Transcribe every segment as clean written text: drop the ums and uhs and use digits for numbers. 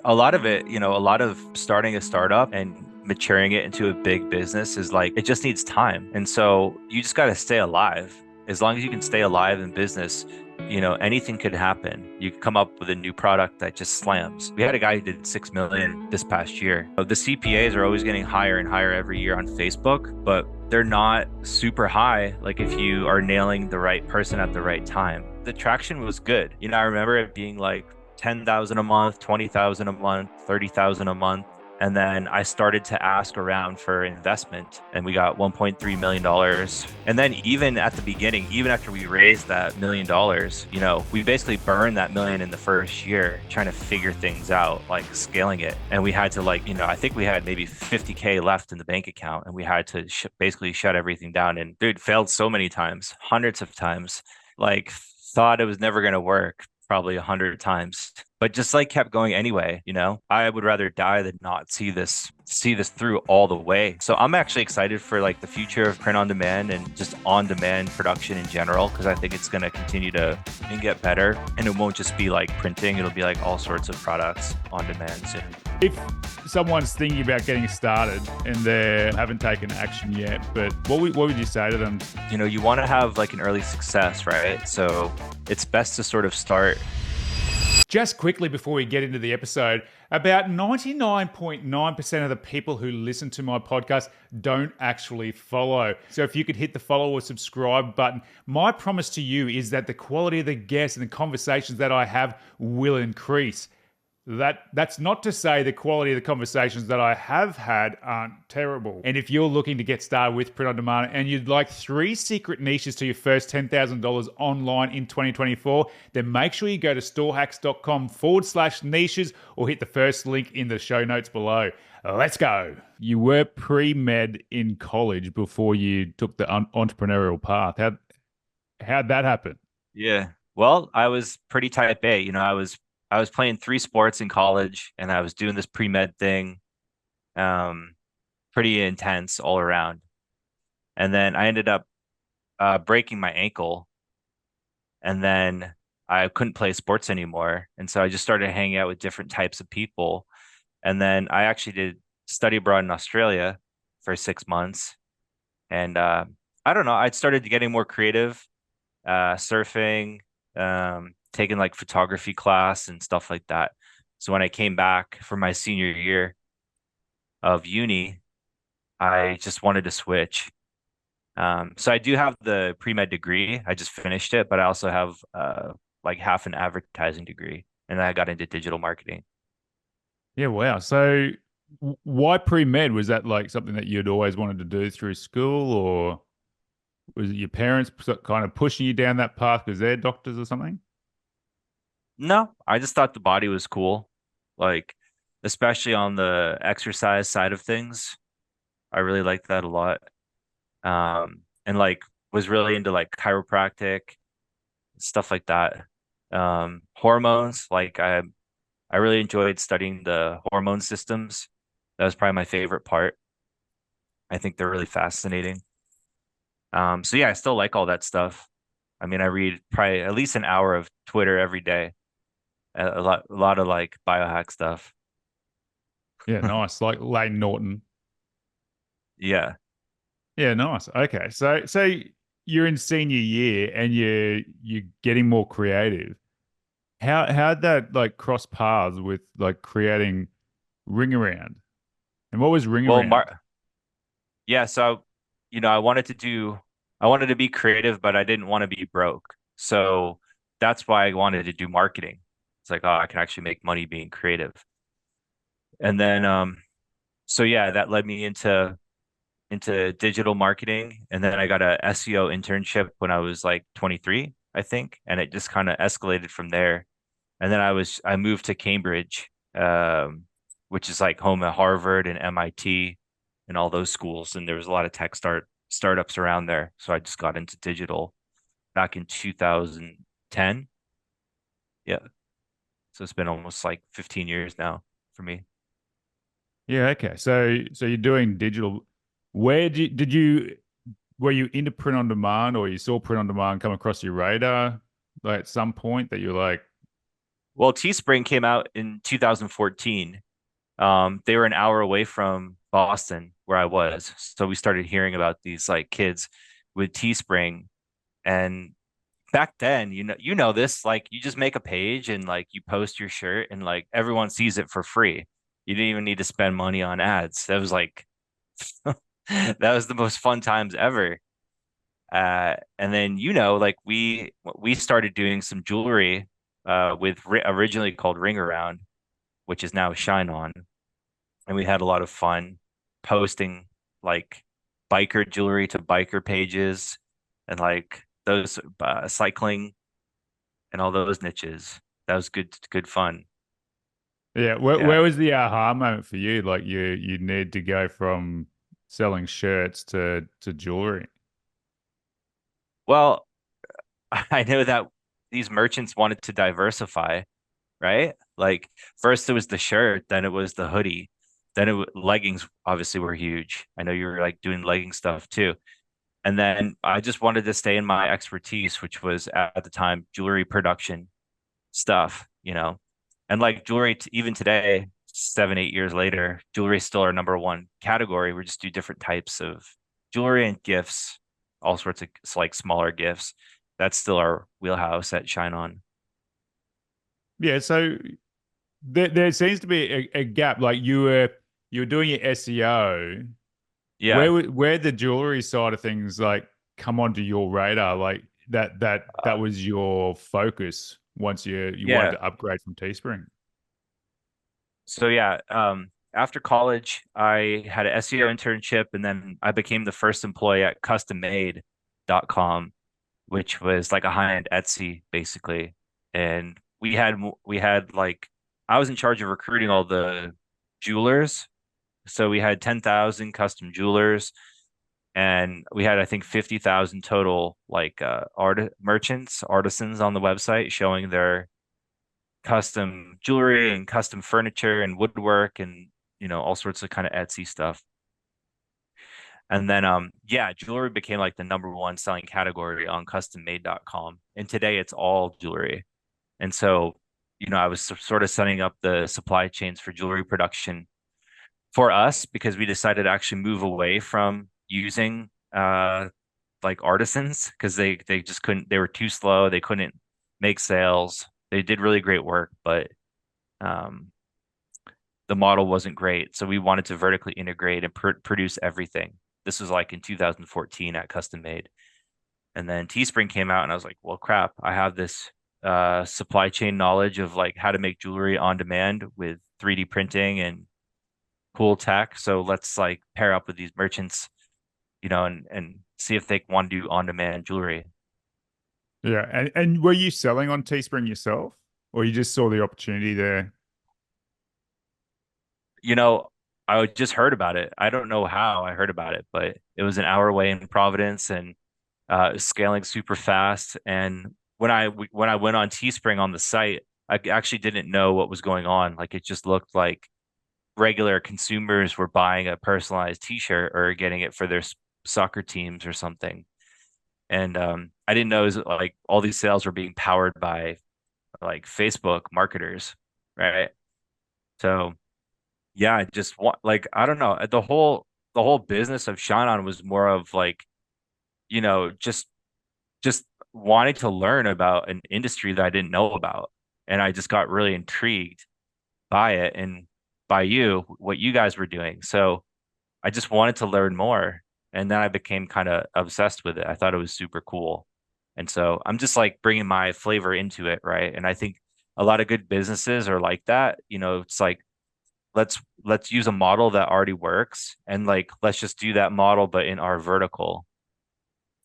a lot of it, a lot of starting a startup and maturing it into a big business is like, it just needs time. And so you just got to stay alive. As long as you can stay alive in business, anything could happen. You could come up with a new product that just slams. We had a guy who did 6 million this past year. The CPAs are always getting higher and higher every year on Facebook, but they're not super high. Like if you are nailing the right person at the right time, the traction was good. I remember it being like 10,000 a month, 20,000 a month, 30,000 a month. And then I started to ask around for investment and we got $1.3 million. And then even at the beginning, even after we raised that $1 million, we basically burned that million in the first year trying to figure things out, like scaling it. And we had to I think we had maybe 50K left in the bank account and we had to basically shut everything down. And dude, failed so many times, hundreds of times, like thought it was never going to work probably 100 times, but just like kept going anyway. I would rather die than not see this through all the way. So I'm actually excited for like the future of print on demand and just on demand production in general, because I think it's going to continue to and get better, and it won't just be like printing, it'll be like all sorts of products on demand soon. If someone's thinking about getting started and they haven't taken action yet, but what would you say to them? You want to have like an early success, right? So it's best to sort of start. Just quickly before we get into the episode, about 99.9% of the people who listen to my podcast don't actually follow. So if you could hit the follow or subscribe button, my promise to you is that the quality of the guests and the conversations that I have will increase. That's not to say the quality of the conversations that I have had aren't terrible. And if you're looking to get started with print on demand and you'd like 3 secret niches to your first $10,000 online in 2024, then make sure you go to storehacks.com/niches or hit the first link in the show notes below. Let's go. You were pre-med in college before you took the entrepreneurial path. How'd that happen? Yeah. Well, I was pretty type A. I was playing 3 sports in college and I was doing this pre-med thing, pretty intense all around. And then I ended up breaking my ankle, and then I couldn't play sports anymore. And so I just started hanging out with different types of people. And then I actually did study abroad in Australia for 6 months. And I don't know, I started getting more creative, surfing, taking like photography class and stuff like that. So when I came back for my senior year of uni, I just wanted to switch. So I do have the pre-med degree. I just finished it, but I also have like half an advertising degree, and then I got into digital marketing. Yeah, wow. So why pre-med? Was that like something that you'd always wanted to do through school, or was it your parents kind of pushing you down that path because they're doctors or something? No, I just thought the body was cool, like especially on the exercise side of things. I really liked that a lot. And like was really into like chiropractic, stuff like that. Hormones, like I really enjoyed studying the hormone systems. That was probably my favorite part. I think they're really fascinating. So yeah, I still like all that stuff. I mean, I read probably at least an hour of Twitter every day. A lot of like biohack stuff. Yeah, nice. Like Lane Norton. Yeah. Yeah, nice. Okay. So you're in senior year and you're getting more creative. How'd that like cross paths with like creating Ring Around? And what was Ring Well, Around? yeah, so I wanted to be creative, but I didn't want to be broke. So that's why I wanted to do marketing. It's like, oh, I can actually make money being creative. And then so yeah, that led me into digital marketing. And then I got a SEO internship when I was like 23, I think. And it just kind of escalated from there. And then I moved to Cambridge, which is like home at Harvard and MIT and all those schools. And there was a lot of startups around there. So I just got into digital back in 2010. Yeah. So it's been almost like 15 years now for me. Yeah, okay. So you're doing digital. Where did you were you into print on demand, or you saw print on demand come across your radar like at some point that you're like, Well, Teespring came out in 2014. They were an hour away from Boston, where I was. So we started hearing about these like kids with Teespring. And back then, you know this, like you just make a page and like you post your shirt and like everyone sees it for free. You didn't even need to spend money on ads. That was like that was the most fun times ever. And then like we started doing some jewelry with originally called Ring Around, which is now Shine On, and we had a lot of fun posting like biker jewelry to biker pages and like those cycling and all those niches. That was good fun. Yeah, Yeah. where was the aha moment for you? Like you need to go from selling shirts to jewelry. Well, I know that these merchants wanted to diversify, right? Like first it was the shirt, then it was the hoodie, then leggings obviously were huge. I know you were like doing legging stuff too. And then I just wanted to stay in my expertise, which was at the time jewelry production stuff, And like jewelry, even today, 7, 8 years later, jewelry is still our number one category. We just do different types of jewelry and gifts, all sorts of like smaller gifts. That's still our wheelhouse at Shine On. Yeah, so there seems to be a gap. Like you were doing your SEO. Yeah. Where the jewelry side of things like come onto your radar? Like that Uh, was your focus once you wanted yeah. to upgrade from Teespring. So yeah, after college, I had an SEO internship and then I became the first employee at custommade.com, which was like a high-end Etsy basically. And we had like I was in charge of recruiting all the jewelers. So we had 10,000 custom jewelers and we had I think 50,000 total like artisans on the website showing their custom jewelry and custom furniture and woodwork and all sorts of kind of Etsy stuff. And then yeah, jewelry became like the number one selling category on custommade.com. And today it's all jewelry. And so, I was sort of setting up the supply chains for jewelry production for us because we decided to actually move away from using like artisans because they just couldn't, they were too slow, they couldn't make sales. They did really great work, but um the model wasn't great. So we wanted to vertically integrate and produce everything. This was like in 2014 at Custom Made. And then Teespring came out and I was like, well, crap, I have this supply chain knowledge of like how to make jewelry on demand with 3D printing and cool tech. So let's like pair up with these merchants, and see if they want to do on demand jewelry. Yeah, and were you selling on Teespring yourself, or you just saw the opportunity there? You know, I just heard about it. I don't know how I heard about it, but it was an hour away in Providence and scaling super fast. And when I went on Teespring on the site, I actually didn't know what was going on. Like it just looked like regular consumers were buying a personalized T-shirt or getting it for their soccer teams or something. And I didn't know it was like all these sales were being powered by like Facebook marketers, right? So yeah, I just want like I don't know the whole business of Shine On was more of like you know just wanting to learn about an industry that I didn't know about. And I just got really intrigued by it and by what you guys were doing. So I just wanted to learn more. And then I became kind of obsessed with it. I thought it was super cool. And so I'm just like bringing my flavor into it, right? And I think a lot of good businesses are like that. It's like let's use a model that already works and like let's just do that model but in our vertical.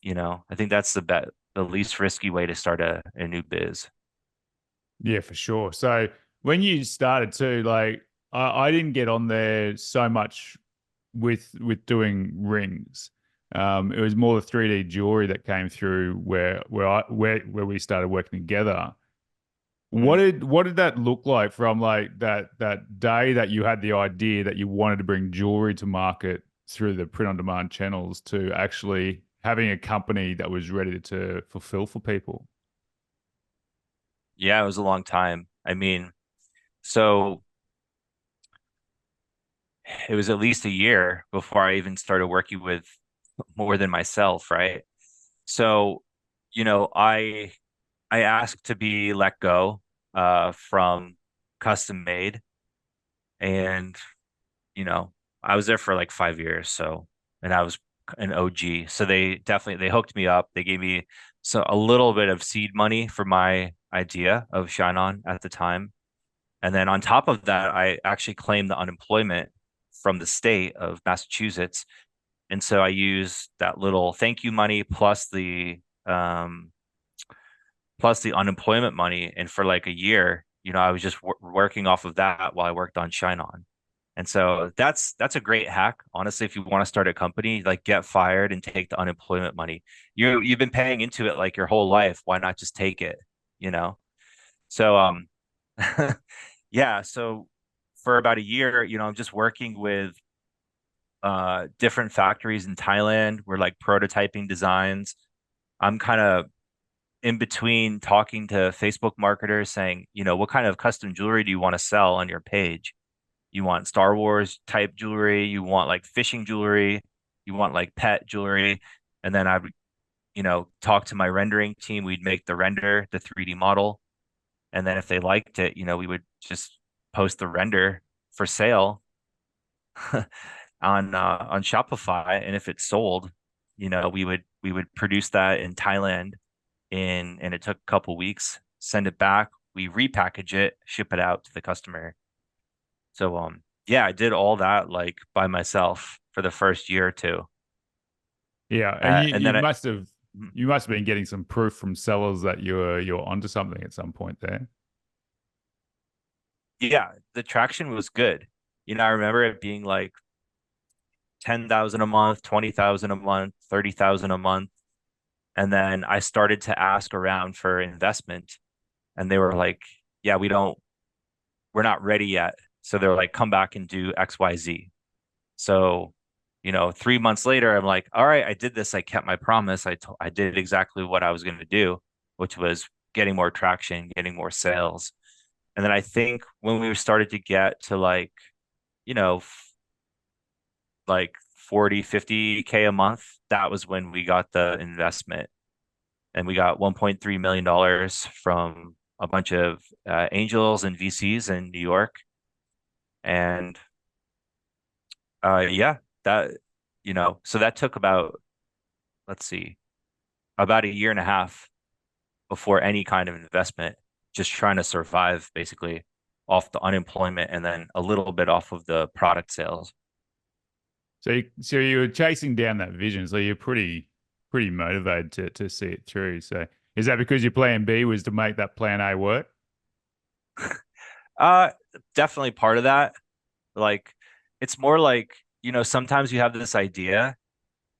I think that's the least risky way to start a new biz. Yeah, for sure. So when you started too, like I didn't get on there so much with doing rings. It was more the 3D jewelry that came through where we started working together. Mhm. What did that look like from like that day that you had the idea that you wanted to bring jewelry to market through the print on demand channels to actually having a company that was ready to fulfill for people? Yeah, it was a long time. I mean, so it was at least a year before I even started working with more than myself, right? So, you know, I asked to be let go from custom made, and you know, I was there for like 5 years, so and I was an OG. So they hooked me up. They gave me a little bit of seed money for my idea of Shine On at the time. And then on top of that, I actually claimed the unemployment from the state of Massachusetts. And so I used that little thank you money um, plus the unemployment money. And for like a year, you know, I was just working off of that while I worked on Shine On. And so that's a great hack. Honestly, if you want to start a company, like get fired and take the unemployment money. You've been paying into it like your whole life. Why not just take it? You know? So yeah, so for about a year, you know, I'm just working with different factories in Thailand. We're like prototyping designs. I'm kind of in between talking to Facebook marketers saying, you know, what kind of custom jewelry do you want to sell on your page? You want Star Wars type jewelry, you want like fishing jewelry, you want like pet jewelry. And then I would, you know, talk to my rendering team. We'd make the render, the 3D model. And then if they liked it, you know, we would just post the render for sale on Shopify. And if it sold, you know, we would produce that in Thailand and it took a couple weeks, send it back, we repackage it, ship it out to the customer. So yeah, I did all that like by myself for the first year or two. Yeah, and you And you then must have mhm. you must have been getting some proof from sellers that you're onto something at some point there. Yeah, the traction was good. You know, I remember it being like 10,000 a month, 20,000 a month, 30,000 a month. And then I started to ask around for investment and they were like, yeah, we're not ready yet. So they're like, come back and do XYZ. So, you know, 3 months later, I'm like, all right, I did this. I kept my promise. I did exactly what I was going to do, which was getting more traction, getting more sales. And then I think when we started to get to like, you know, like 40, 50K a month, that was when we got the investment. And we got $1.3 million from a bunch of angels and VCs in New York. And yeah, that, you know, so that took about, let's see, about a year and a half before any kind of investment, just trying to survive basically off the unemployment and then a little bit off of the product sales. So you were chasing down that vision. So you're pretty motivated to see it through. So is that because your plan B was to make that plan A work? Uh, Definitely part of that. Like, it's more like, you know, sometimes you have this idea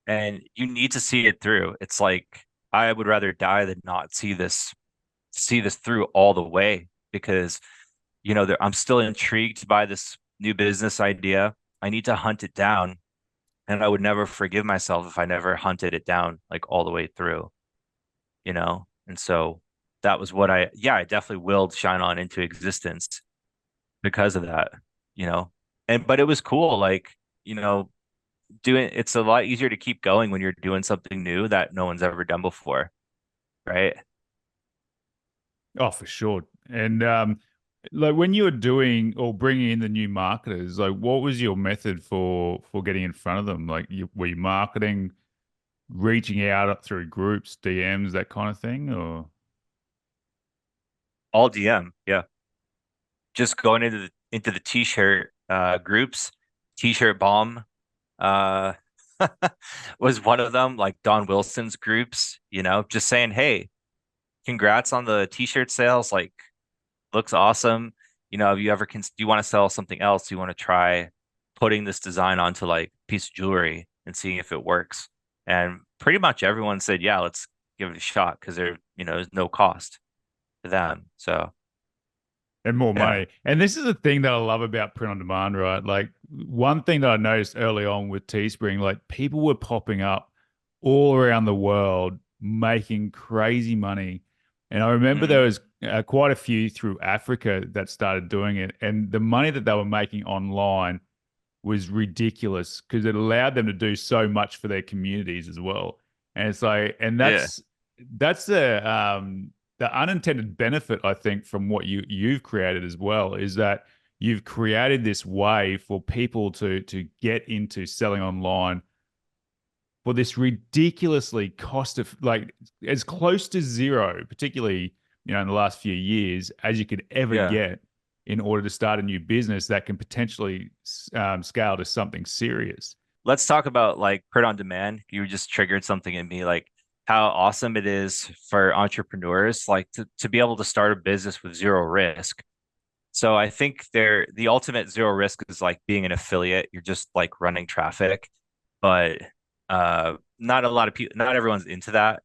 and you need to see it through. It's like I would rather die than not see this through all the way because you know I'm still intrigued by this new business idea. I need to hunt it down, and I would never forgive myself if I never hunted it down like all the way through, you know. And so that was what I definitely willed Shine On into existence because of that, you know. And but it was cool, like you know, doing it's a lot easier to keep going when you're doing something new that no one's ever done before, right? Oh, for sure. And like when you were doing or bringing in the new marketers, like what was your method for getting in front of them? Like were you marketing, reaching out through groups, DMs, that kind of thing, or? All DM, yeah. Just going into the t-shirt groups, t-shirt bomb uh was one of them, like Don Wilson's groups, you know, just saying, hey, congrats on the t-shirt sales, like looks awesome. You know, have you ever do you want to sell something else? Do you want to try putting this design onto like a piece of jewelry and seeing if it works? And pretty much everyone said, yeah, let's give it a shot because you know, there's no cost to them. So And more yeah. money. And this is the thing that I love about print on demand, right? Like one thing that I noticed early on with Teespring, like people were popping up all around the world making crazy money. And I remember there Mm, was quite a few through Africa that started doing it, and the money that they were making online was ridiculous because it allowed them to do so much for their communities as well. And it's like, and Yeah. that's the unintended benefit, I think, from what you've created as well, is that you've created this way for people to get into selling online for this ridiculously cost of like as close to zero, particularly in the last few years, as you could ever Yeah. get in order to start a new business that can potentially scale to something serious. Let's talk about like print on demand. You just triggered something in me, like how awesome it is for entrepreneurs, like to be able to start a business with zero risk. So I think the ultimate zero risk is like being an affiliate. You're just like running traffic, but not a lot of people, not everyone's into that.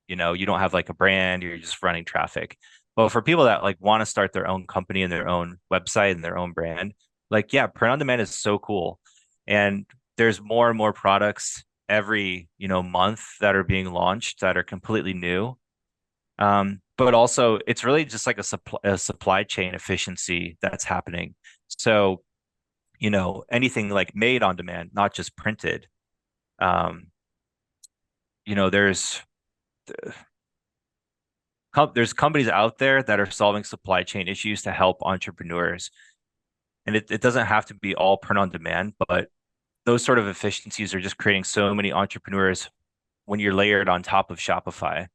You don't have like a brand, you're just running traffic. But for people that like want to start their own company and their own website and their own brand, like yeah, print on demand is so cool. And there's more and more products every, month that are being launched that are completely new. But also it's really just like a supply chain efficiency that's happening. So, anything like made on demand, not just printed. Um, there's there's companies out there that are solving supply chain issues to help entrepreneurs. And it doesn't have to be all print on demand, but those sort of efficiencies are just creating so many entrepreneurs when you're layered on top of Shopify,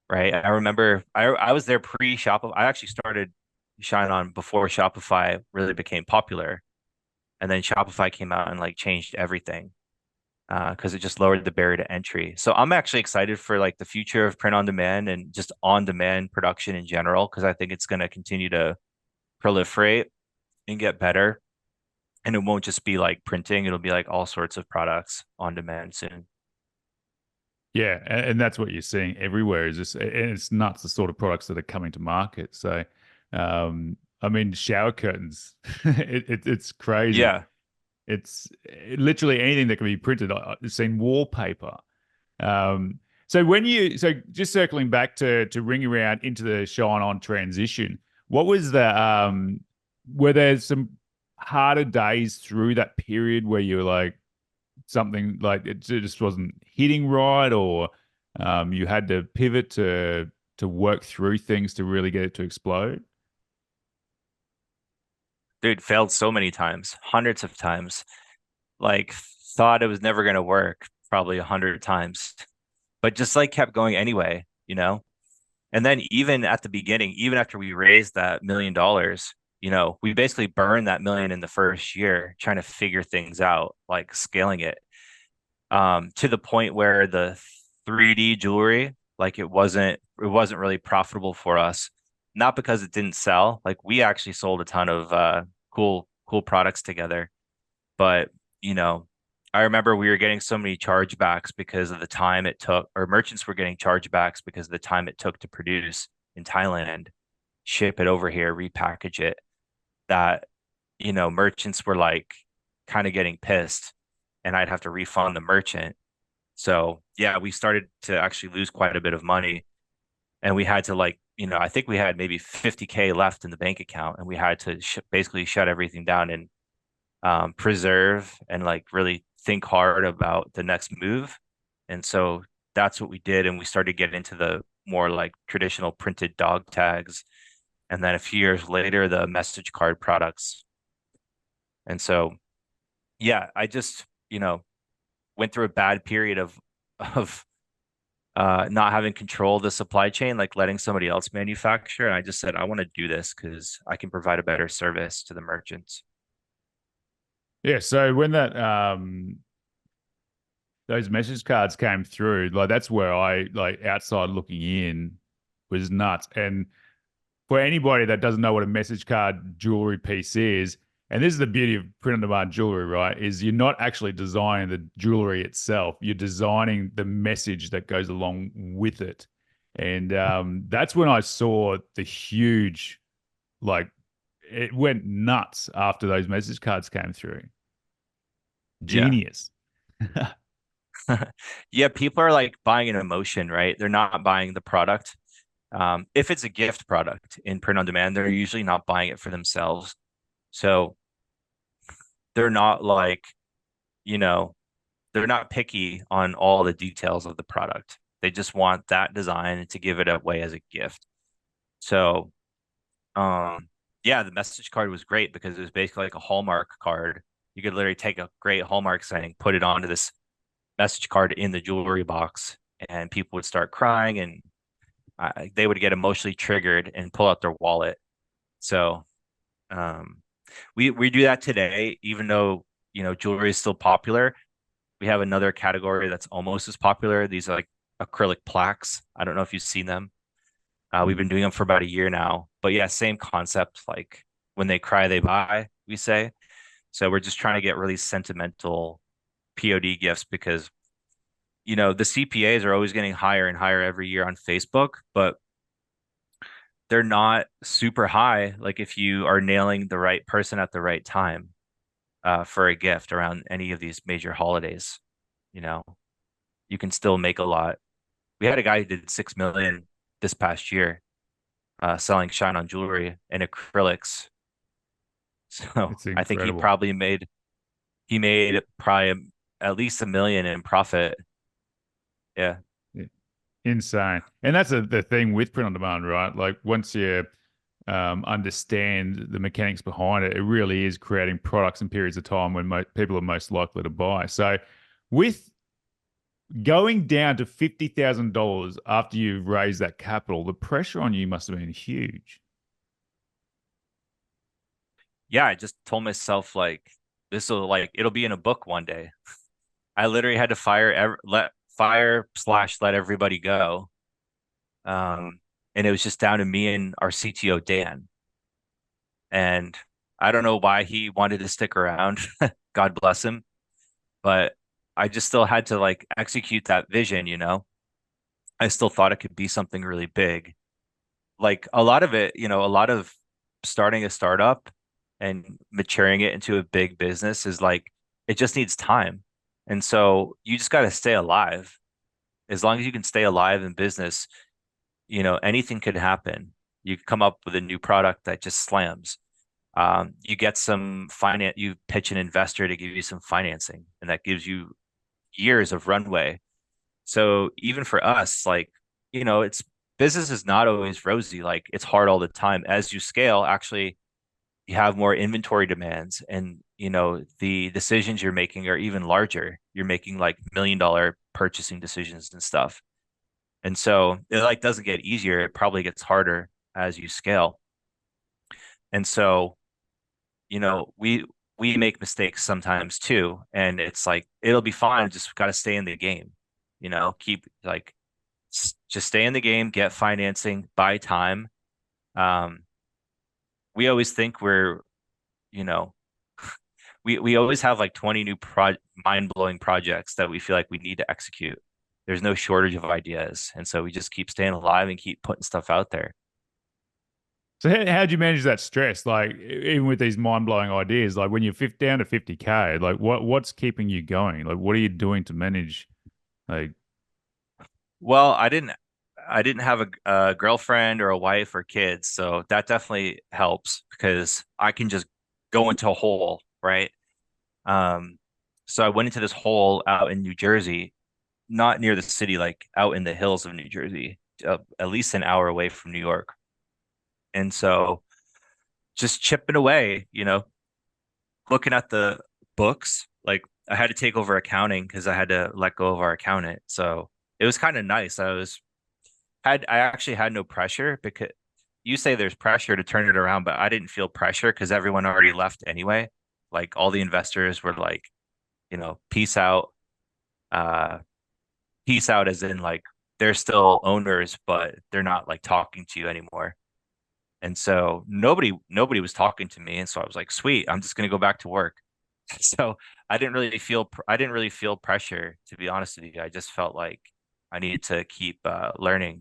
right? I remember I was there pre-Shopify. I actually started Shine On before Shopify really became popular. And then Shopify came out and like changed everything because it just lowered the barrier to entry. So I'm actually excited for like the future of print on demand and just on demand production in general because I think it's going to continue to proliferate and get better. And it won't just be like printing; it'll be like all sorts of products on demand soon. Yeah, and that's what you're seeing everywhere. Is just, and it's nuts the sort of products that are coming to market. So, I mean, shower curtains, it's crazy. Yeah, It's literally anything that can be printed. I've seen wallpaper. So just circling back to ring around into the Shine On transition, what was were there some harder days through that period where you were like something like it just wasn't hitting right, or you had to pivot to work through things to really get it to explode? dude, failed so many times, hundreds of times. Like thought it was never going to work, probably 100 times, but just like kept going anyway. And then even at the beginning, even after we raised that $1 million, we basically burned that million in the first year trying to figure things out, like scaling it to the point where the 3D jewelry, like it wasn't really profitable for us. Not because it didn't sell. Like we actually sold a ton of cool products together. But, you know, I remember we were getting so many chargebacks because of the time it took, or merchants were getting chargebacks because of the time it took to produce in Thailand, ship it over here, repackage it, that, merchants were like kind of getting pissed and I'd have to refund the merchant. So yeah, we started to actually lose quite a bit of money and we had to like, I think we had maybe 50K left in the bank account and we had to basically shut everything down and preserve and like really think hard about the next move. And so that's what we did. And we started getting into the more like traditional printed dog tags. And then a few years later, the message card products. And so, yeah, I just, went through a bad period of not having control of the supply chain, like letting somebody else manufacture. And I just said, I want to do this because I can provide a better service to the merchants. Yeah, so when that those message cards came through, like that's where I like outside looking in was nuts. And for anybody that doesn't know what a message card jewelry piece is, and this is the beauty of print on demand jewelry, right? Is you're not actually designing the jewelry itself, you're designing the message that goes along with it. And that's when I saw the huge, like, it went nuts after those message cards came through. Yeah. Genius. Yeah, people are like buying an emotion, right? They're not buying the product. If it's a gift product in print on demand, they're usually not buying it for themselves. So they're not like, you know, they're not picky on all the details of the product. They just want that design to give it away as a gift. So, yeah, the message card was great because it was basically like a Hallmark card. You could literally take a great Hallmark saying, put it onto this message card in the jewelry box, and people would start crying, and they would get emotionally triggered and pull out their wallet. So, um, we do that today, even though jewelry is still popular. We have another category that's almost as popular. These are like acrylic plaques. I don't know if you've seen them. We've been doing them for about a year now. But yeah, same concept. Like when they cry, they buy, we say. So we're just trying to get really sentimental POD gifts because, the CPAs are always getting higher and higher every year on Facebook, but they're not super high. Like if you are nailing the right person at the right time for a gift around any of these major holidays, you know, you can still make a lot. We had a guy who did 6 million this past year selling shine on jewelry and acrylics. So It's I think incredible. he made probably at least 1 million in profit. Yeah. Yeah. Insane. And that's the thing with print on demand, right? Like once you understand the mechanics behind it, it really is creating products in periods of time when people are most likely to buy. So with going down to $50,000 after you've raised that capital, the pressure on you must have been huge. Yeah. I just told myself like it'll be in a book one day. I literally had to let everybody go. Um, and it was just down to me and our CTO, Dan. And I don't know why he wanted to stick around. God bless him. But I just still had to like execute that vision. I still thought it could be something really big. Like a lot of it, a lot of starting a startup and maturing it into a big business is like it just needs time. And so you just got to stay alive. As long as you can stay alive in business, anything could happen. You come up with a new product that just slams. You get some finance, you pitch an investor to give you some financing, and that gives you years of runway. So even for us, like, it's business is not always rosy. Like it's hard all the time. As you scale, actually, you have more inventory demands, and the decisions you're making are even larger. You're making like $1 million purchasing decisions and stuff. And so it like doesn't get easier. It probably gets harder as you scale. And so, we make mistakes sometimes too. And it's like it'll be fine. Just got to stay in the game. Keep like just stay in the game, get financing, buy time. Um, we always think you know, we always have like 20 new mind-blowing projects that we feel like we need to execute. There's no shortage of ideas. And so we just keep staying alive and keep putting stuff out there. So how'd you manage that stress? Like even with these mind-blowing ideas, like when you're down to 50K, like what's keeping you going? Like what are you doing to manage like Well, I didn't have a girlfriend or a wife or kids, so that definitely helps because I can just go into a hole, right? Um, so I went into this hole out in New Jersey, not near the city, like out in the hills of New Jersey, at least an hour away from New York. And so just chipping away, looking at the books, like I had to take over accounting because I had to let go of our accountant. So it was kind of nice. I actually had no pressure because you say there's pressure to turn it around, but I didn't feel pressure because everyone already left anyway. Like all the investors were like, peace out. Uh, peace out as in like they're still owners, but they're not like talking to you anymore. And so nobody was talking to me. And so I was like, sweet, I'm just gonna go back to work. So I didn't really feel pressure, to be honest with you. I just felt like I needed to keep learning,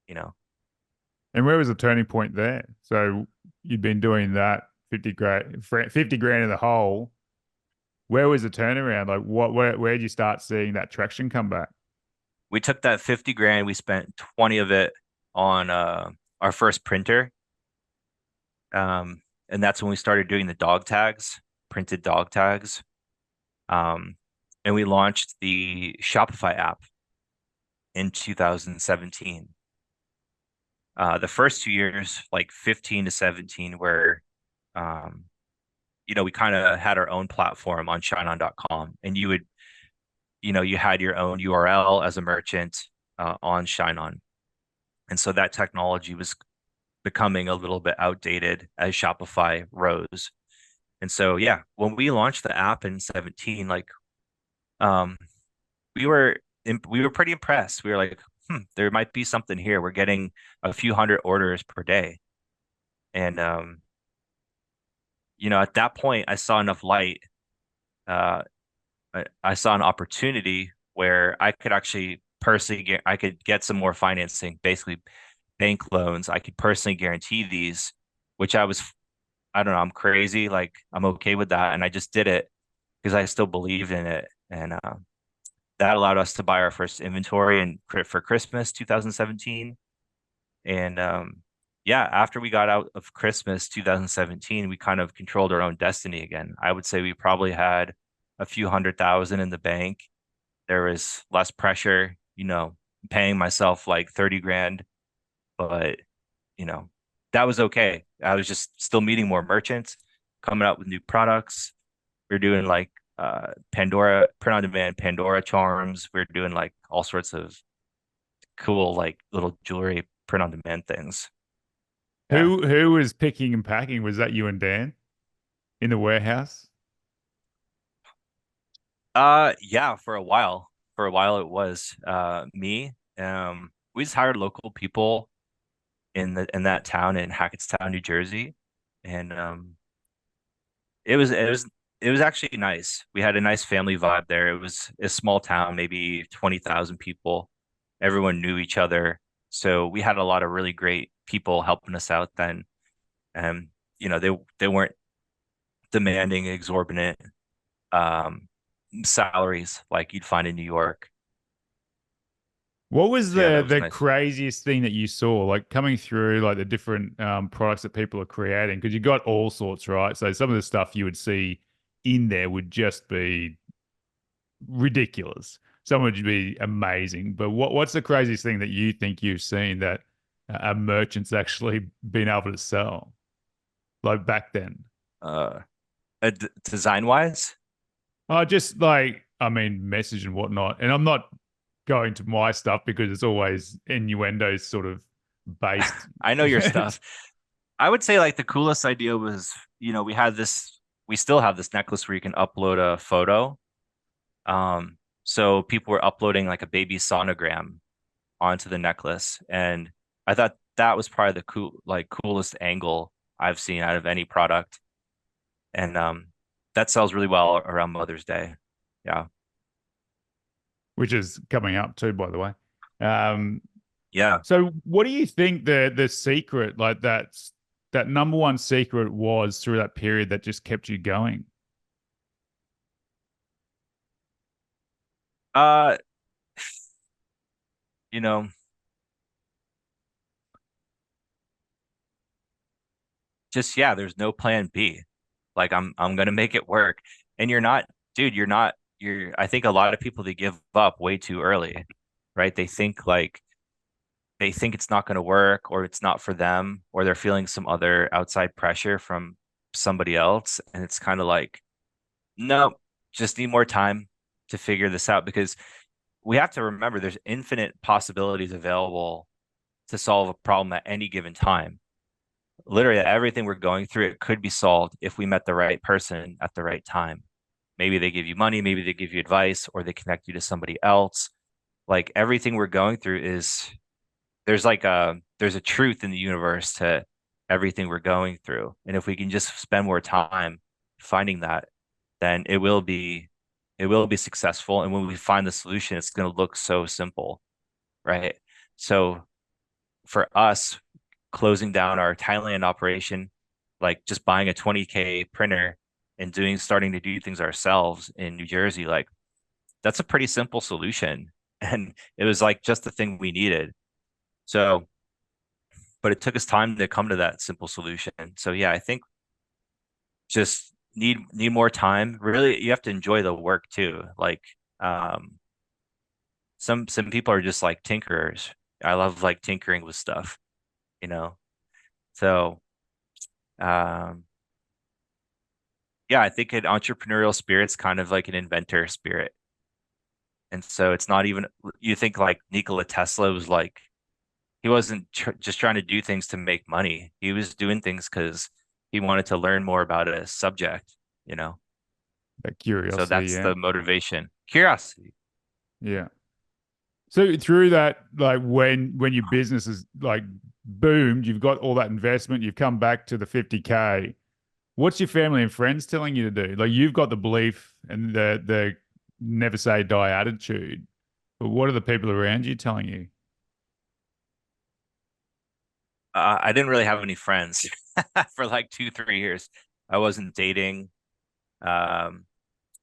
you know. and where was the turning point there? So you'd been doing that 50 grand in the hole. Where was the turnaround? Like where'd you start seeing that traction come back? We took that 50 grand, we spent 20 of it on our first printer. And that's when we started doing the dog tags, printed dog tags. Um, and we launched the Shopify app in 2017. The first 2 years, like 15 to 17, were, um, we kind of had our own platform on shineon.com, and you had your own URL as a merchant on Shineon. And so that technology was becoming a little bit outdated as Shopify rose. And so, yeah, when we launched the app in 17, like, um, we were we were pretty impressed. We were like, there might be something here. We're getting a few hundred orders per day. And at that point, I saw enough light. Uh, I saw an opportunity where I could actually personally I could get some more financing, basically bank loans. I could personally guarantee these, which I don't know, I'm crazy. Like, I'm okay with that. And I just did it because I still believed in it. And that allowed us to buy our first inventory for Christmas 2017. And yeah, after we got out of Christmas 2017, we kind of controlled our own destiny again. I would say we probably had a few 100,000 in the bank. There was less pressure, paying myself like 30 grand, but you know, that was okay. I was just still meeting more merchants, coming out with new products. We are doing like Pandora print on demand Pandora charms. We are doing like all sorts of cool like little jewelry print on demand things. Yeah. Who was picking and packing? Was that you and Dan in the warehouse? Yeah, for a while. For a while it was me. We just hired local people in that town in Hackettstown, New Jersey. And it was actually nice. We had a nice family vibe there. It was a small town, maybe 20,000 people. Everyone knew each other. So we had a lot of really great people helping us out then. And they weren't demanding exorbitant um salaries like you'd find in New York. What was So yeah, that was the nice. craziest thing that you saw, like coming through, like the different products that people are creating? Because you got all sorts, right? So some of the stuff you would see in there would just be ridiculous. Some would be amazing. But what's the craziest thing that you think you've seen that a merchant's actually been able to sell, like back then? Uh, Design wise, Just like, I mean, message and whatnot. And I'm not going to my stuff because it's always innuendos sort of based. I know your stuff. I would say like the coolest idea was, we still have this necklace where you can upload a photo. So people were uploading like a baby sonogram onto the necklace, and I thought that was probably the coolest angle I've seen out of any product, and that sells really well around Mother's Day. Yeah, Which is coming up too, by the way. Um, yeah. so what do you think the secret, like that number one secret was through that period that just kept you going? Uh, you know, just yeah, there's no plan B. Like, I'm gonna make it work. And you're not, dude, you're I think a lot of people, they give up way too early, right? They think it's not going to work, or it's not for them, or they're feeling some other outside pressure from somebody else. And it's kind of like, no, just need more time to figure this out, because we have to remember there's infinite possibilities available to solve a problem at any given time. Literally everything we're going through, it could be solved if we met the right person at the right time. Maybe they give you money, maybe they give you advice, or they connect you to somebody else. Like, everything we're going through is there's a truth in the universe to everything we're going through. And if we can just spend more time finding that, then it will be successful. And when we find the solution, it's going to look so simple, right? So for us, closing down our Thailand operation, like just buying a 20K printer and starting to do things ourselves in New Jersey, like, that's a pretty simple solution. And it was like just the thing we needed. So but it took us time to come to that simple solution. So yeah, I think just need more time. Really, you have to enjoy the work too. Like um, some people are just like tinkerers. I love like tinkering with stuff, you know. So um, yeah, I think an entrepreneurial spirit's kind of like an inventor spirit. And so it's not even, you think like Nikola Tesla was like, he wasn't just trying to do things to make money. He was doing things because he wanted to learn more about a subject, you know? That So curiosity, that's yeah. the motivation. Curiosity. Yeah. So through that, like when your business is like boomed, you've got all that investment, you've come back to the 50K. What's your family and friends telling you to do? Like you've got the belief and the never say die attitude, but what are the people around you telling you? I didn't really have any friends for like 2, 3 years. I wasn't dating. Um,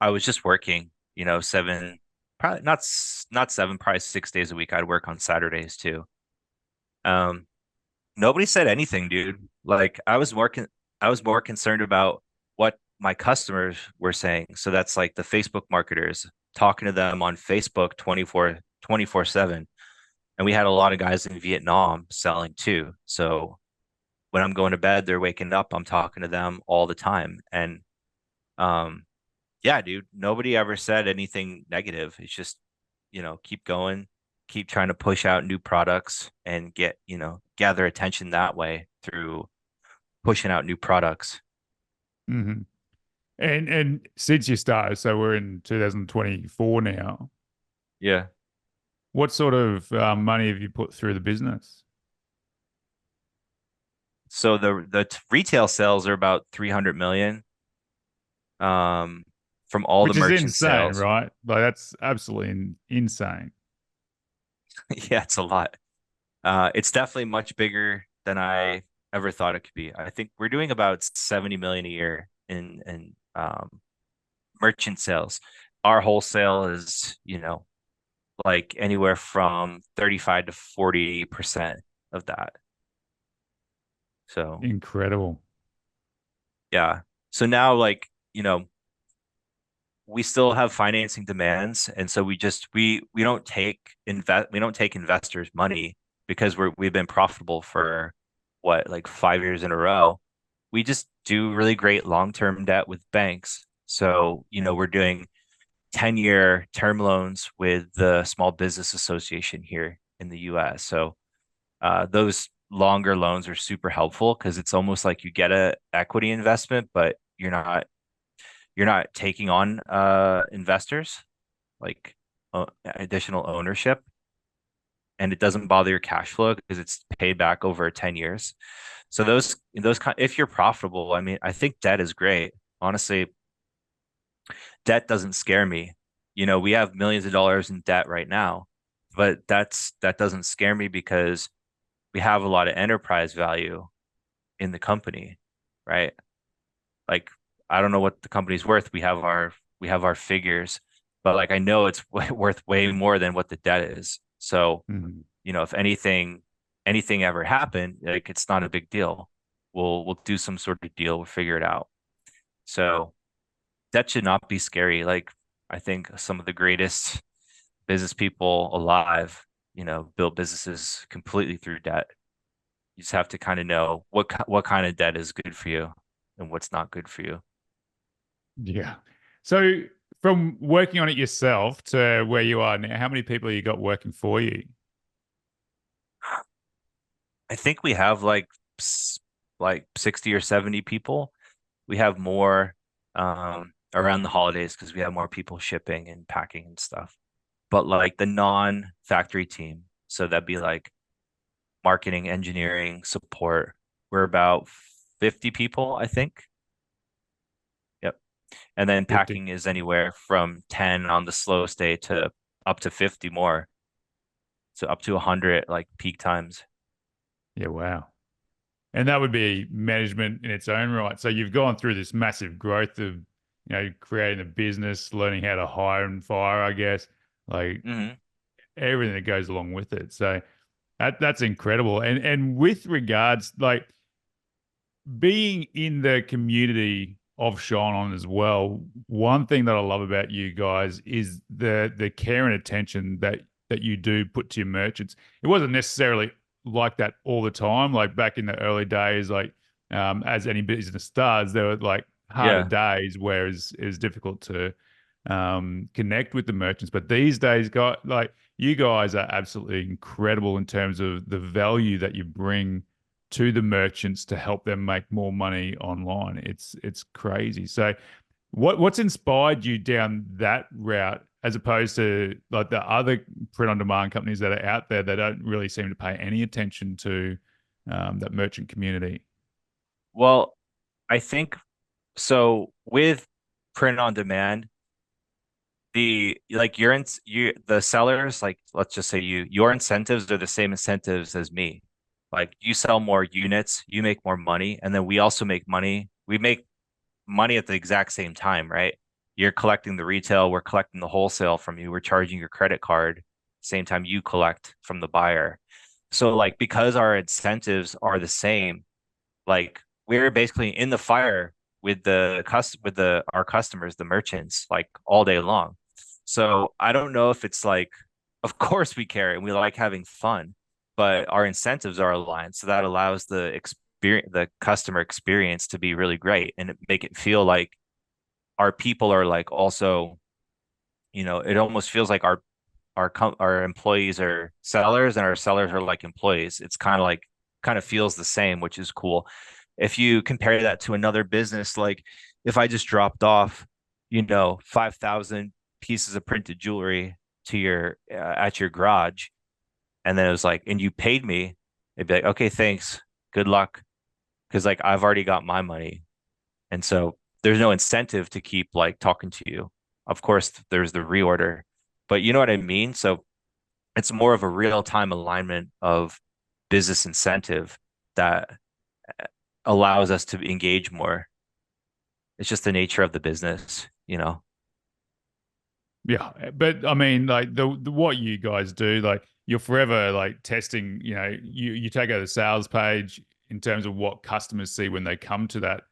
I was just working, you know, seven, probably not seven, probably 6 days a week. I'd work on Saturdays too. Um, Nobody said anything, dude. Like I was more concerned about what my customers were saying. So that's like the Facebook marketers, talking to them on Facebook 24/7. And we had a lot of guys in Vietnam selling too. So when I'm going to bed, they're waking up, I'm talking to them all the time. And um yeah, dude, nobody ever said anything negative. It's just, keep going, keep trying to push out new products and get, gather attention that way through pushing out new products. Hmm. And since you started, so we're in 2024 now. Yeah. What sort of money have you put through the business? So the retail sales are about 300 million um from all the Which is merchant insane, sales. right? Like that's absolutely insane. Yeah, it's a lot. It's definitely much bigger than I ever thought it could be. I think we're doing about 70 million a year in merchant sales. Our wholesale is, like anywhere from 35 to 40% of that. So, Incredible. yeah. So now like, we still have financing demands, and so we don't take investors' money because we've been profitable for what, like 5 years in a row. We just do really great long-term debt with banks. So, we're doing 10-year term loans with the Small Business Association here in the US. So those longer loans are super helpful because it's almost like you get a equity investment, but you're not taking on investors like additional ownership, and it doesn't bother your cash flow because it's paid back over 10 years. So if you're profitable, I mean, I think debt is great. Honestly, debt doesn't scare me. We have millions of dollars in debt right now, but that doesn't scare me because we have a lot of enterprise value in the company, right? Like I don't know what the company's worth. We have our figures, but like I know it's worth way more than what the debt is. So, Mhm. if anything ever happened, like it's not a big deal. We'll do some sort of deal. We'll figure it out. So that should not be scary. Like I think some of the greatest business people alive, build businesses completely through debt. You just have to kind of know what kind of debt is good for you and what's not good for you. Yeah. So from working on it yourself to where you are now, how many people you got working for you? I think we have like 60 or 70 people. We have more around the holidays because we have more people shipping and packing and stuff. But like the non-factory team, so that'd be like marketing, engineering, support. We're about 50 people, I think. Yep. And then 50. packing is anywhere from 10 on the slowest day to up to 50 more. So up to 100 like peak times. Yeah, wow. And that would be management in its own right. So you've gone through this massive growth of, creating a business, learning how to hire and fire, I guess, like Hmm. everything that goes along with it. So That's incredible. And with regards, like being in the community of Shine On as well, one thing that I love about you guys is the care and attention that you do put to your merchants. It wasn't necessarily like that all the time. Like back in the early days, like as any business does, there were like harder Yeah. days where it's difficult to connect with the merchants. But these days, like you guys are absolutely incredible in terms of the value that you bring to the merchants to help them make more money online. It's crazy. So what's inspired you down that route as opposed to like the other print on demand companies that are out there that don't really seem to pay any attention to that merchant community? Well, I think so with print on demand, the like you the sellers, like let's just say your incentives are the same incentives as me. Like you sell more units, you make more money, and then we also make money. We make money at the exact same time, right? You're collecting the retail, we're collecting the wholesale from you, we're charging your credit card, same time you collect from the buyer. So like because our incentives are the same, like we're basically in the fire with the our customers, the merchants, like all day long. So I don't know if it's like, of course we care and we like having fun, but our incentives are aligned, so that allows the customer experience to be really great and make it feel like our people are like also, it almost feels like our employees are sellers and our sellers are like employees. It's kind of feels the same, which is cool. If you compare that to another business, like if I just dropped off, 5,000 pieces of printed jewelry to your at your garage, and then it was like, and you paid me, it'd be like, okay, thanks, good luck, because like I've already got my money, and so there's no incentive to keep like talking to you. Of course, there's the reorder, but you know what I mean? So it's more of a real time alignment of business incentive that allows us to engage more. It's just the nature of the business. Yeah, but I mean, like the what you guys do, like you're forever like testing. You take out the sales page in terms of what customers see when they come to that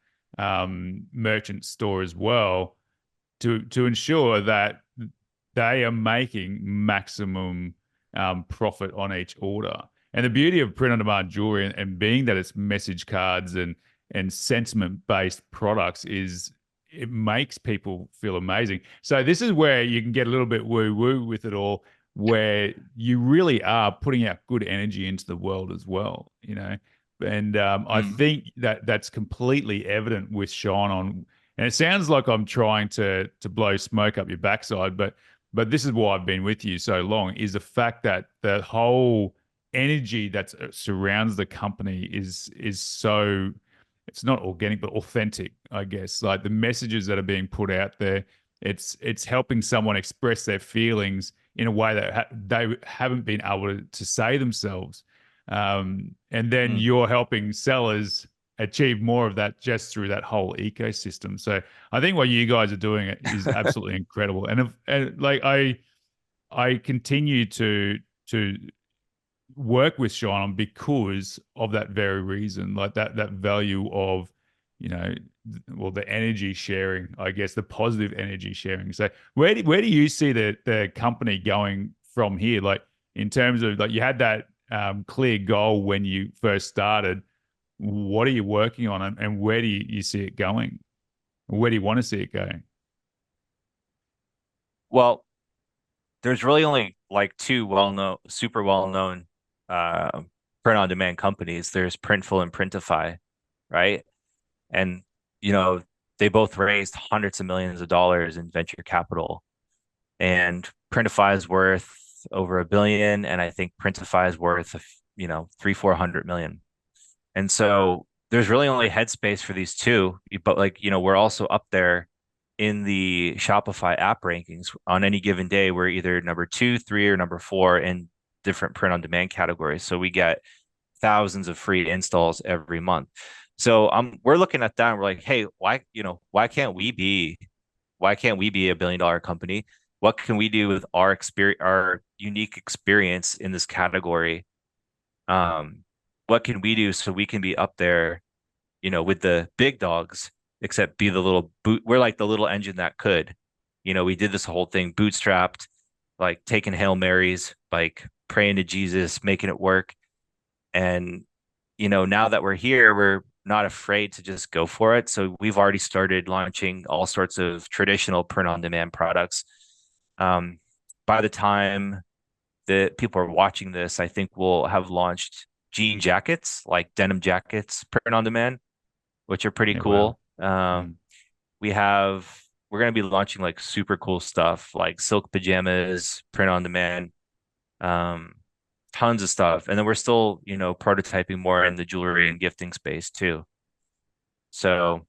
merchant store as well, to ensure that they are making maximum profit on each order. And the beauty of print on demand jewelry and being that it's message cards and sentiment based products is it makes people feel amazing. So this is where you can get a little bit woo woo with it all, where you really are putting out good energy into the world as well. And I Mm. think that that's completely evident with Shine On. And it sounds like I'm trying to blow smoke up your backside, but this is why I've been with you so long, is the fact that the whole energy that surrounds the company is so, it's not organic but authentic, I guess. Like the messages that are being put out there, it's helping someone express their feelings in a way that they haven't been able to say themselves. And then Mm. you're helping sellers achieve more of that just through that whole ecosystem. So I think what you guys are doing is absolutely incredible. And like I continue to work with Shine On because of that very reason, like that value of, well, the energy sharing, I guess, the positive energy sharing. So where do you see the company going from here? Like in terms of like you had that clear goal when you first started. What are you working on, and where do you see it going? Where do you want to see it going? Well, there's really only like two super well-known uh, print-on-demand companies. There's Printful and Printify, right? And you know, they both raised hundreds of millions of dollars in venture capital. And Printify is worth over 1 billion, and I think Printify is worth, 300-400 million. And so there's really only headspace for these two, but like, we're also up there in the Shopify app rankings on any given day. We're either number two, three, or number four in different print on demand categories. So we get thousands of free installs every month. So we're looking at that and we're like, hey, why can't we be $1 billion company? What can we do with our experience, our unique experience in this category Um, what can we do so we can be up there, with the big dogs, except be the little boot. We're like the little engine that could. We did this whole thing bootstrapped, like taking Hail Marys, like praying to Jesus, making it work. And, now that we're here, we're not afraid to just go for it. So we've already started launching all sorts of traditional print on demand products. Um, by the time that people are watching this, I think we'll have launched jean jackets, like denim jackets, print on demand, which are pretty Yeah, wow. cool. We have we're gonna be launching like super cool stuff like silk pajamas, print on demand, um, tons of stuff. And then we're still, prototyping more in the jewelry and gifting space too. So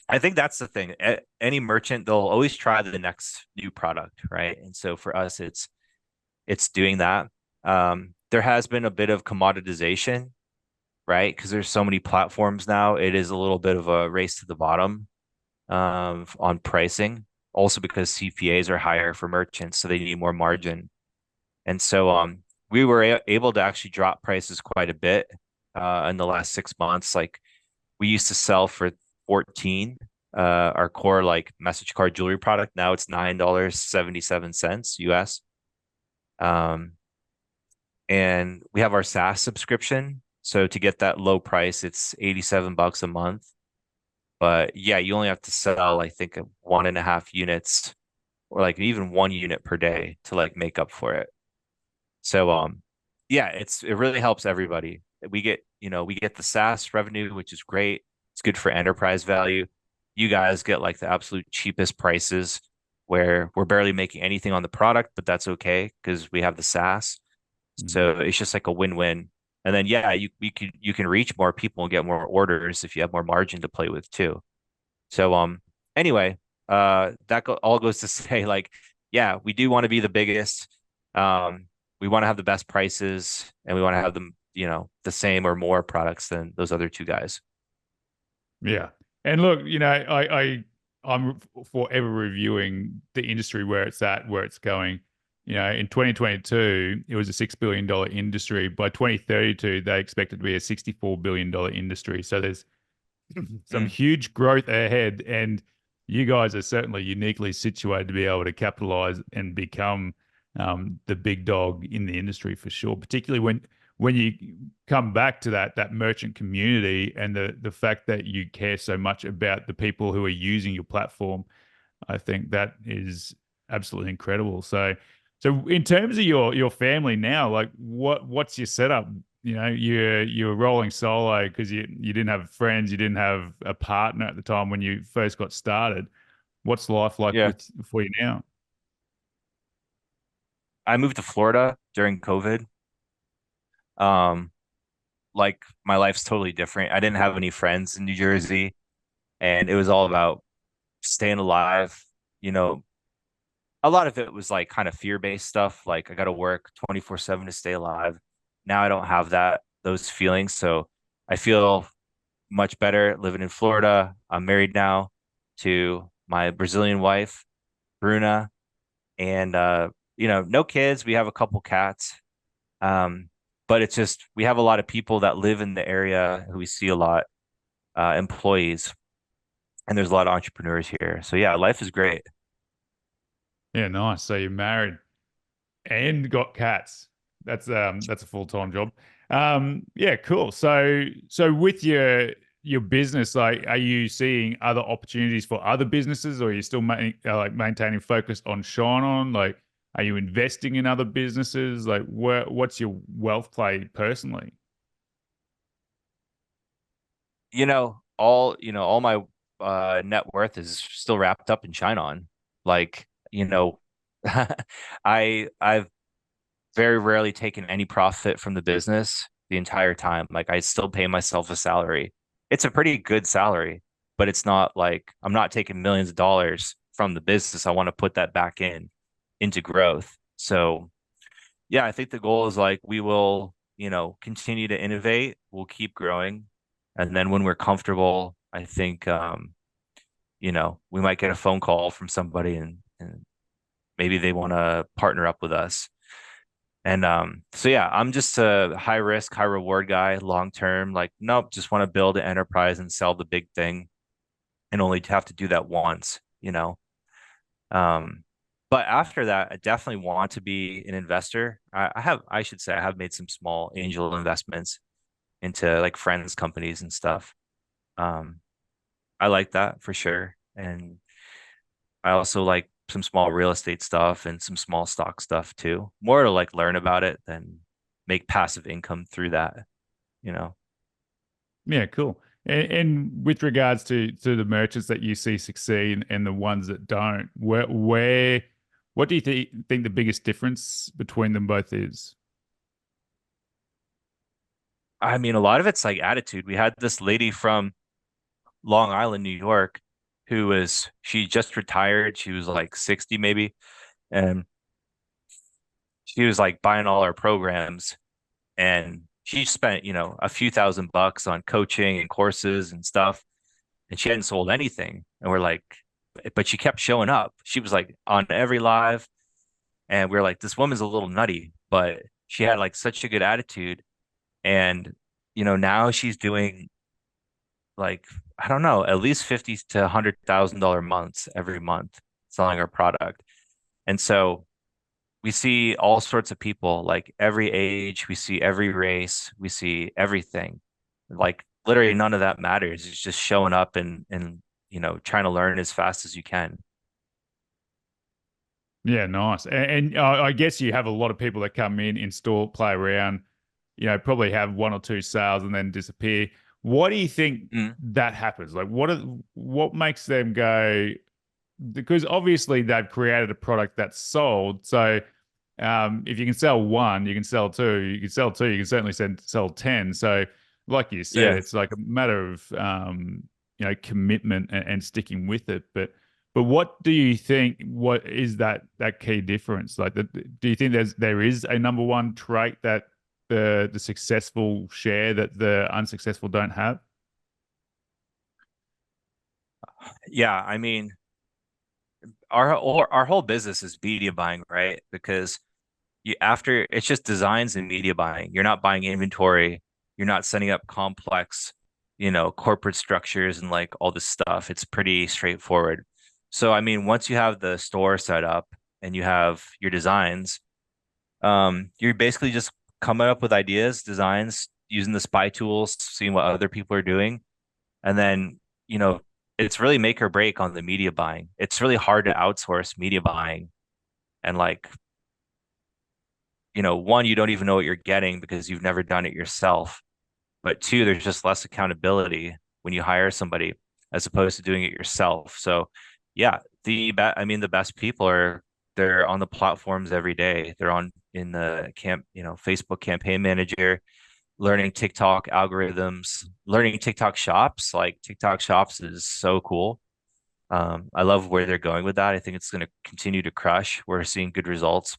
I think that's the thing. Any merchant, they'll always try the next new product, right? And so for us, it's doing that. There has been a bit of commoditization, right? Because there's so many platforms now. It is a little bit of a race to the bottom on pricing. Also because CPAs are higher for merchants, so they need more margin. And so we were able to actually drop prices quite a bit in the last 6 months. Like we used to sell for 14, our core like message card jewelry product. Now it's $9.77 US. Um, and we have our SaaS subscription. So to get that low price, it's 87 bucks a month. But yeah, you only have to sell, I think, 1.5 units or like even 1 unit per day to like make up for it. So yeah, it really helps everybody. We get the SaaS revenue, which is great. It's good for enterprise value. You guys get like the absolute cheapest prices where we're barely making anything on the product, but that's okay because we have the SaaS. Mm. So it's just like a win-win. And then yeah, you can reach more people and get more orders if you have more margin to play with too. So anyway, all goes to say like yeah, we do want to be the biggest. We want to have the best prices and we want to have them, the same or more products than those other two guys. Yeah. And look, I'm forever reviewing the industry where it's at, where it's going. In 2022, it was a $6 billion industry. By 2032, they expect it to be a $64 billion industry. So there's some Mm. huge growth ahead, and you guys are certainly uniquely situated to be able to capitalize and become the big dog in the industry for sure. Particularly when you come back to that merchant community and the fact that you care so much about the people who are using your platform. I think that is absolutely incredible. So in terms of your family now, like what's your setup? You're rolling solo because you didn't have friends, you didn't have a partner at the time when you first got started. What's life like Yeah. with for you now? I moved to Florida during COVID. Um, like my life's totally different. I didn't have any friends in New Jersey and it was all about staying alive. You know, a lot of it was like kind of fear-based stuff. Like I got to work 24/7 to stay alive. Now I don't have those feelings. So I feel much better living in Florida. I'm married now to my Brazilian wife, Bruna, and no kids. We have a couple cats. Um, but it's just we have a lot of people that live in the area who we see a lot, employees, and there's a lot of entrepreneurs here. So yeah, life is great. Yeah, nice. So you're married and got cats. That's a full-time job. Yeah, cool. So with your business, like, are you seeing other opportunities for other businesses, or are you still like maintaining focus on Shine On? Like, are you investing in other businesses? Like, what's your wealth play personally? All my net worth is still wrapped up in China on. Like, I've very rarely taken any profit from the business the entire time. Like I still pay myself a salary. It's a pretty good salary, but it's not like I'm not taking millions of dollars from the business. I want to put that back into growth. So yeah, I think the goal is like we will, continue to innovate. We'll keep growing. And then when we're comfortable, I think we might get a phone call from somebody and maybe they want to partner up with us. And so yeah, I'm just a high risk, high reward guy, long term. Like, nope, just want to build an enterprise and sell the big thing and only have to do that once, you know. Um, but after that, I definitely want to be an investor. I should say, I have made some small angel investments into like friends' companies and stuff. Um, I like that for sure. And I also like some small real estate stuff and some small stock stuff too. More to like learn about it than make passive income through that, you know. Yeah, cool. And with regards to the merchants that you see succeed and the ones that don't, what do you think the biggest difference between them both is? I mean, a lot of it's like attitude. We had this lady from Long Island, New York, she just retired. She was like 60 maybe, and she was like buying all our programs, and she spent, a few $1,000 on coaching and courses and stuff, and she hadn't sold anything. And we're like, but she kept showing up. She was like on every live, and we are like, this woman's a little nutty, but she had like such a good attitude. And, now she's doing like, I don't know, at least 50 to $100,000 months every month selling our product. And so we see all sorts of people, like every age, we see every race, we see everything. Like literally none of that matters. It's just showing up and trying to learn as fast as you can. Yeah, nice. And I guess you have a lot of people that come in, install, play around, probably have one or two sales and then disappear. What do you think Mm, that happens? Like, what makes them go? Because obviously they've created a product that's sold. So if you can sell one, you can sell two. You can sell two. You can certainly sell 10. So, like you said, yeah. it's like a matter of commitment and sticking with it. But what do you think? What is that key difference? Like, do you think there is a number one trait that the successful share that the unsuccessful don't have? Yeah. I mean, our whole business is media buying, right? Because after it's just designs and media buying. You're not buying inventory. You're not setting up complex, corporate structures and like all this stuff. It's pretty straightforward. So, I mean, once you have the store set up and you have your designs, you're basically just coming up with ideas, designs, using the spy tools, seeing what other people are doing. And then, you know, it's really make or break on the media buying. It's really hard to outsource media buying and like one, you don't even know what you're getting because you've never done it yourself. But two, there's just less accountability when you hire somebody as opposed to doing it yourself. So, yeah, I mean, the best people they're on the platforms every day. They're on in the Facebook campaign manager, learning TikTok algorithms, learning TikTok shops. Like TikTok shops is so cool. I love where they're going with that. I think it's going to continue to crush. We're seeing good results.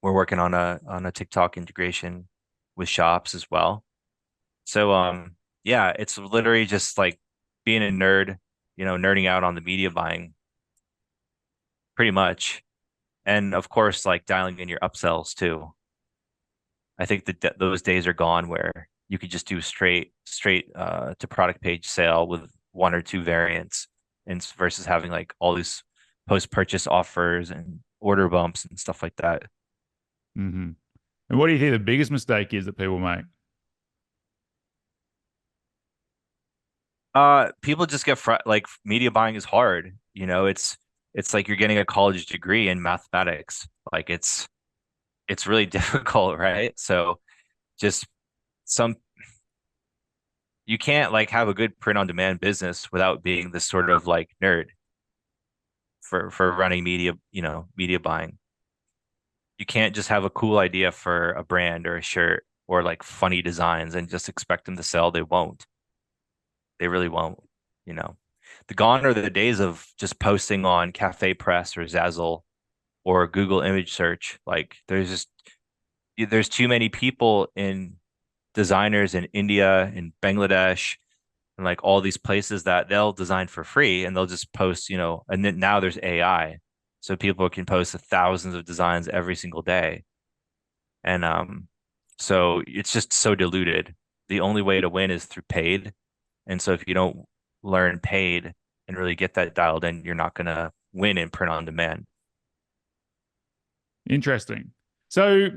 We're working on a TikTok integration with shops as well. So yeah, it's literally just like being a nerd, nerding out on the media buying pretty much. And of course, like dialing in your upsells too. I think that those days are gone where you could just do straight to product page sale with one or two variants and versus having like all these post purchase offers and order bumps and stuff like that. Hmm. And what do you think the biggest mistake is that people make? People just like media buying is hard. It's like you're getting a college degree in mathematics. Like it's really difficult, right? So just some you can't like have a good print on demand business without being this sort of like nerd for running media buying. You can't just have a cool idea for a brand or a shirt or like funny designs and just expect them to sell. They won't. They really won't, you know. The gone are the days of just posting on Cafe Press or Zazzle or Google image search. Like there's too many people in designers in India, in Bangladesh, and like all these places that they'll design for free and they'll just post, and then now there's AI. So people can post thousands of designs every single day. And so it's just so diluted. The only way to win is through paid. And so if you don't learn paid and really get that dialed in, you're not going to win in print on demand. Interesting. So,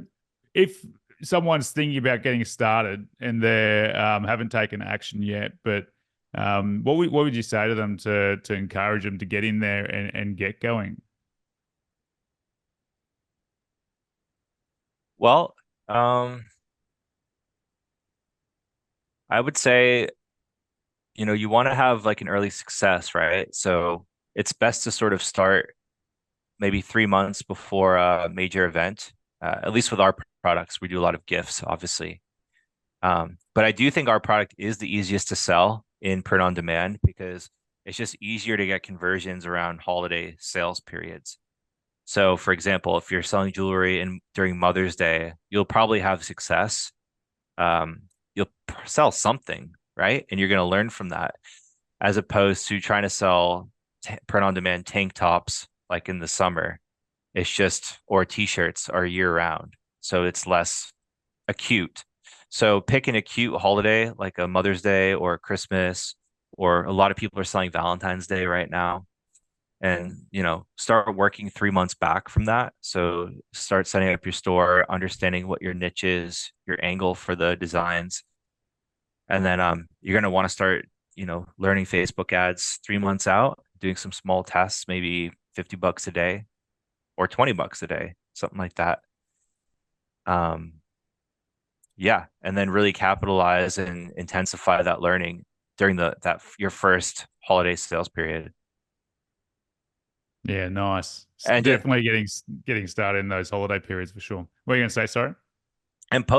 if someone's thinking about getting started and they haven't taken action yet, but what would you say to them to encourage them to get in there and get going? Well, um, I would say, you want to have like an early success, right? So it's best to sort of start maybe 3 months before a major event. At least with our products, we do a lot of gifts, obviously. But I do think our product is the easiest to sell in print on demand because it's just easier to get conversions around holiday sales periods. So, for example, if you're selling jewelry during Mother's Day, you'll probably have success. Um, you'll sell something, right? And you're going to learn from that, as opposed to trying to sell print on demand tank tops like in the summer. It's just, or t-shirts are year round. So it's less acute. So pick an acute holiday like a Mother's Day or Christmas, or a lot of people are selling Valentine's Day right now. And, start working 3 months back from that. So start setting up your store, understanding what your niche is, your angle for the designs. And then you're going to want to start, learning Facebook ads 3 months out, doing some small tests, maybe $50 a day or $20 a day, something like that. Um, yeah, and then really capitalize and intensify that learning during that your first holiday sales period. Yeah, nice. And just Definitely getting started in those holiday periods for sure. What are you gonna say? Sorry.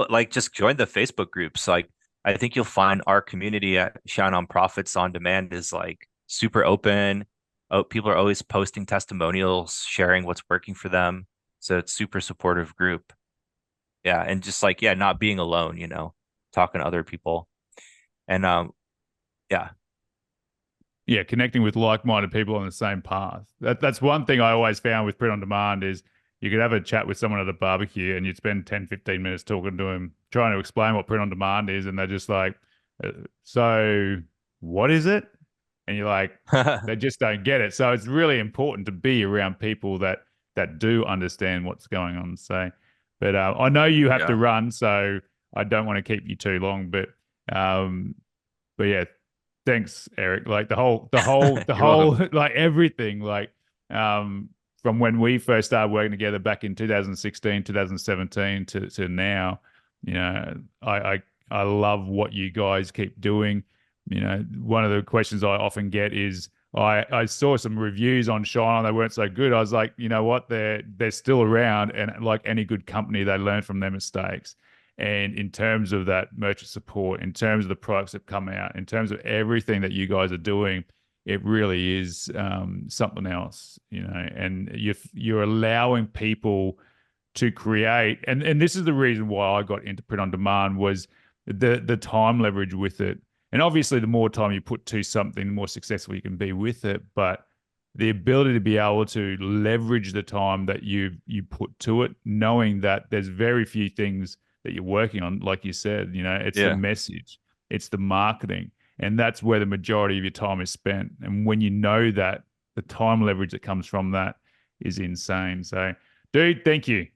like just join the Facebook groups. Like I think you'll find our community at Shine on Profits on Demand is like super open. Oh, people are always posting testimonials, sharing what's working for them. So it's super supportive group. Yeah, and just like yeah, not being alone, talking to other people. And yeah. Yeah, connecting with like-minded people on the same path. That's one thing I always found with print on demand is you could have a chat with someone at a barbecue and you'd spend 10, 15 minutes talking to them, trying to explain what print on demand is, and they're just like, uh, so what is it? And you're like, they just don't get it. So it's really important to be around people that do understand what's going on. So, but I know you have to Yeah. run, so I don't want to keep you too long. Um, but yeah, thanks, Eric. Like the You're welcome. whole, like everything, like um, from when we first started working together back in 2016, 2017 to now, you know, I love what you guys keep doing. You know, one of the questions I often get is, I saw some reviews on Shine, they weren't so good. I was like, you know what, they're still around, and like any good company, they learn from their mistakes. And in terms of that merchant support, in terms of the products that come out, in terms of everything that you guys are doing, it really is something else, you know. And you're allowing people to create, and this is the reason why I got into print on demand was the time leverage with it. And obviously, the more time you put to something, the more successful you can be with it. But the ability to be able to leverage the time that you put to it, knowing that there's very few things that you're working on, like you said, you know, it's the Yeah. message, it's the marketing, and that's where the majority of your time is spent. And when you know that, the time leverage that comes from that is insane. So, dude, thank you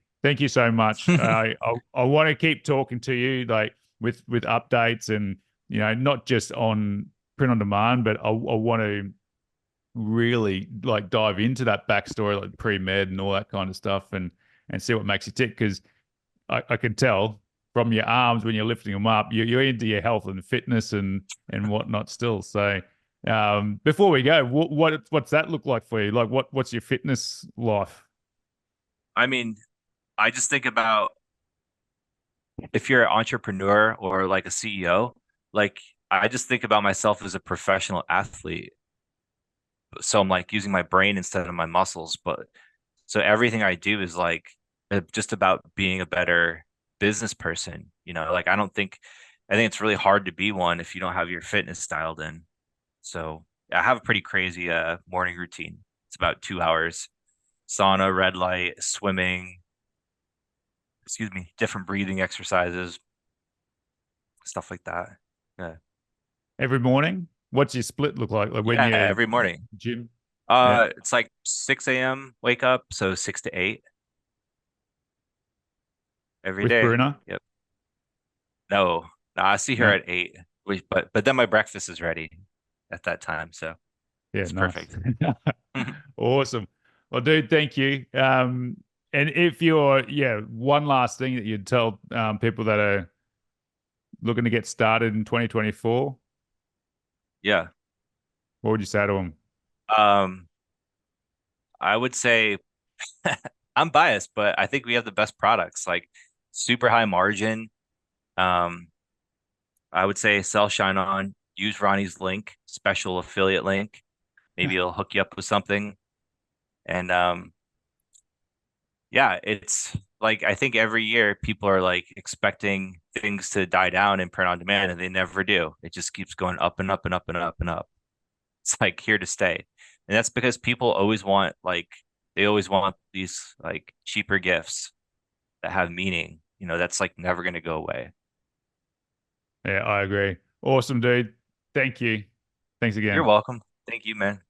so much. I want to keep talking to you, like with updates, and you know, not just on print on demand, but I want to really like dive into that backstory, like pre-med and all that kind of stuff, and see what makes you tick. Because I can tell from your arms when you're lifting them up, you're into your health and fitness and whatnot still. So before we go, what's that look like for you? Like what's your fitness life? I mean, I just think about if you're an entrepreneur or like a CEO, like I just think about myself as a professional athlete. So I'm like using my brain instead of my muscles. But so everything I do is like just about being a better business person. Like I think it's really hard to be one if you don't have your fitness dialed in. So I have a pretty crazy morning routine. It's about 2 hours sauna, red light, swimming, excuse me, different breathing exercises, stuff like that. Yeah. Every morning? What's your split look like? Like when Yeah, you every morning. gym? Yeah, It's like 6 a.m. wake up, so 6 to 8 every with day. Bruna. Yep. No, no, I see her No. at 8. But then my breakfast is ready at that time, so Yeah, it's nice. perfect. Awesome. Well, dude, thank you. And if you're, yeah, one last thing that you'd tell people that are looking to get started in 2024, Yeah. what would you say to them? Um, I would say I'm biased, but I think we have the best products, like super high margin. Um, I would say sell Shine On, use Ronnie's link, special affiliate link. Maybe it'll hook you up with something. And yeah, it's like I think every year people are like expecting things to die down in print on demand, and they never do. It just keeps going up and up and up and up and up. It's like here to stay. And that's because people always want like they always want these like cheaper gifts that have meaning. That's like never going to go away. Yeah, I agree. Awesome, dude. Thank you. Thanks You're again. welcome. Thank you, man.